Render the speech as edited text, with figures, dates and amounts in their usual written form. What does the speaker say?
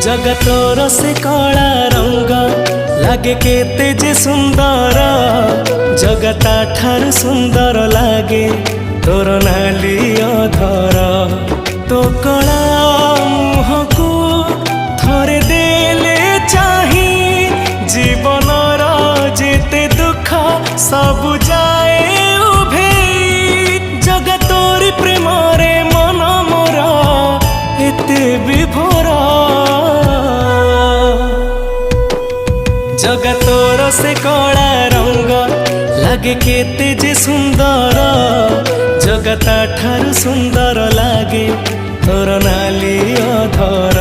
जगतर से कला रंग लागे केते जे सुंदर जगता ठार सुंदर लागे तोर नाली अधर तो कला मुह को थरे देले चाही जीवनर जेते दुख सब जाए उभे जगतोरी प्रेम रे मन मोर एते विभोर जगतोर से कला रंग लागे केते जे सुंदर जगता ठार सुंदर लागे तोर नाली अधर।